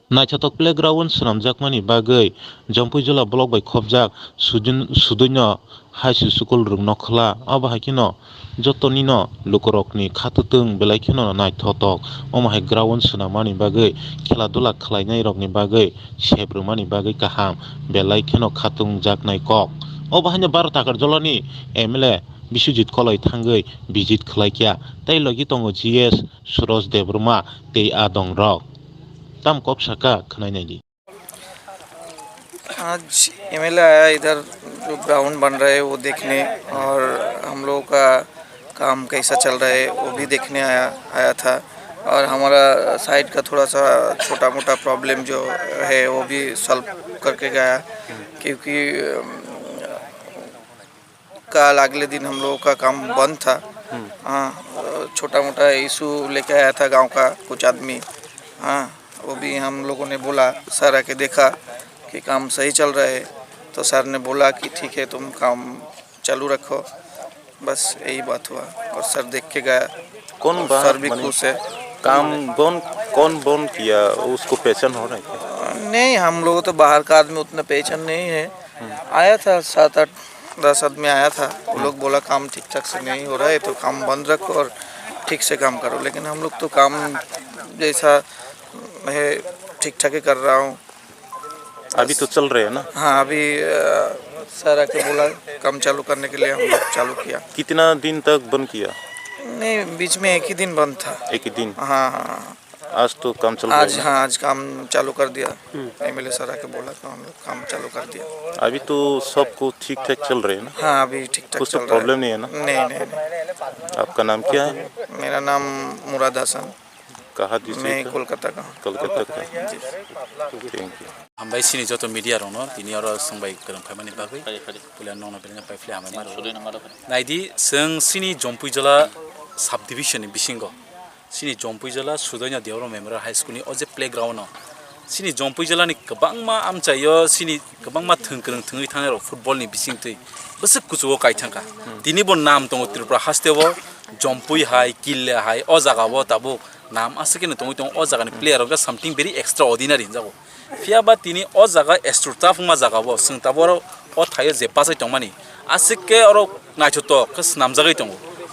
Naithothok playground swnamjakmani bagui Jampui-Jila block by khopjak Sudhanwa School rung nokhla abo haikino jotoni no lukorokni khatutung belai kheno Naithothok omo hai ground swnamani bagui khela dula khlainai rokni bagui sebrumani bagui kaham belai kheno khatung jaknai kok obo haino 12 takar joloni MLA Biswajit Kalai thangui visit khlaikya tei logi tongo GS Suraj Debruma tei adong rok tam कब सका खनाई दी। आज MLA आया इधर जो ground बन रहा है वो देखने और हम लोगों का काम कैसा चल रहा है वो भी देखने आया था और हमारा साइड का थोड़ा सा छोटा मोटा प्रॉब्लम जो है वो भी सॉल्व करके गया क्योंकि कल अगले दिन हम लोगों का काम बंद था। हाँ, छोटा मोटा इशू लेके आया था गांव का कुछ आदमी। हाँ, वो भी हम लोगों ने बोला, सर आके देखा कि काम सही चल रहा है तो सर ने बोला कि ठीक है तुम काम चालू रखो, बस यही बात हुआ और सर देख के गया। कौन सर भी खुश है। काम कौन बंद किया उसको पहचान हो रहा है? नहीं, हम लोगों तो बाहर का आदमी उतना पहचान नहीं है। आया था 7-8-10 आदमी आया था, वो लोग बोला काम ठीक ठाक से नहीं हो रहा है तो काम बंद रखो और ठीक से काम करो, लेकिन हम लोग तो काम जैसा है ठीक ठाक ही कर रहा हूँ। अभी तो चल रहे हैं ना? हाँ, अभी सर आके बोला काम चालू करने के लिए हम लोग चालू किया। कितना दिन तक बंद किया? नहीं, बीच में एक ही दिन बंद था। एक ही दिन? हाँ। आज तो काम चल रहा है? हाँ, आज काम चालू कर दिया। एमएलए सर आके बोला तो हम लोग काम चालू कर दिया। अभी तो सब कुछ ठीक ठाक चल रहे हैं ना? हाँ, अभी ठीक ठाक कुछ चल रहा है। प्रॉब्लम नहीं है ना? नहीं। आपका नाम क्या है? मेरा नाम मुराद हसन। कहाँ मैं कोलकाता का। कलकत्ता का। Thank you. हम भाई सिनी जो तो मीडिया रोनो तिनी और संबाई करम फाइमानि बागै पुलिया नोनो बेलेंगा पाइफ्ले हामाय मारो नाइदि जों सिनी जम्पुइजला सब डिविजन नि बिसिंगो सिनी जम्पुइजला सुदयना देवरा मेमोरियल हाई स्कूल नि अजे प्लेग्राउंड सिनी जम्पुइजला नि गोबांमा आमचायो सिनी गोबांमा थंगक्रं थंगै थांनाय फुटबल नि बिसिंतै बसे कुचुओ काइथांका दिनिबो नाम दङ त्रिपुरा हास्तेबो जम्पुइ हाई किल्ले हाई अ जागाबो ताबो नाम आसकेनो दङ अ जागानि प्लेयार of something very extraordinary जागो फियाबा तिनी अ जागा एस्ट्रुटा फुंमा जागाबो जों ताबो अ थायो जे पासै दंमानि आसिके अर नाइथोथक कस नाम जागै दङ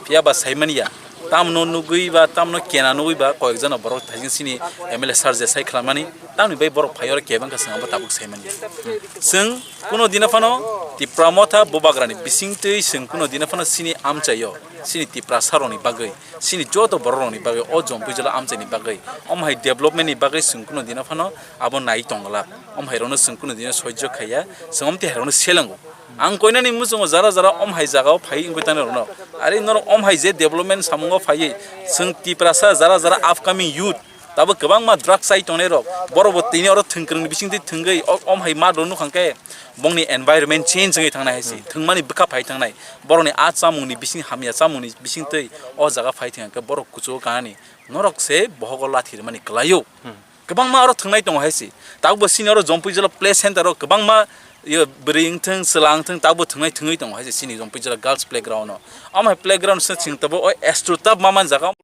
फियाबा साइमानिया तामनो नुगै बा तामनो केना नुगै बा कयक जना बर थाइजों सिनी एमएलए सार जे साइ खालामनानै तामनि बै बर फायर केबां का संगा ताबुक साइमानि जों कुनो दिना फानो तिप्रा मथा बोबाग्रानि बिसिंतै जों कुनो दिना फानो सिनी आमचायो सिनी तिप्रा सारनि बागै सिनी जतो बरनि बागै अ जम्पुइजला आमचानि बागै अमहाय डेभलपमेन्टनि बागै जों कुनो दिना फानो आबो नाइ तंगला अमहायरनो जों कुनो दिना सह्य खाया जों अमते हेरनो सेलांगो आं कोइनानि मुजों जरा अमहाय जागाव फाइ इंगतानो रनो अरे नर अमहाय जे डेभलपमेन्ट सामुंगो फाइ जों तिप्रासा जरा अपकमिंग यूथ ताबो गोबां मा ड्रग्स साइ तने र बरबो तिनि अर थंक्रंनि बिसिंथि थंगै अमहाय मा दनु खांके बंनि एनवायरनमेन्ट चेंज जङै थांनाय हायसि थंमानि बका फाइ थांनाय बरनि आ चामुनि बिसिं हामिया चामुनि बिसिंथै अ जागा फाइ थांके बर कुचो कानि नरक से बहग लाथिर मानि क्लायो गोबां मा अर थंनाय दङ हायसि ताबो सिनि अर जम्पुइजला प्ले सेन्टर गोबां मा यो ब्रिंथों सलांथों ताबो थंनाय दङ हायसि सिनि जम्पुइजला गर्ल्स प्लेग्राउन्ड अमहाय प्लेग्राउन्ड से सिं ताबो एस्ट्रुटा मामान जागा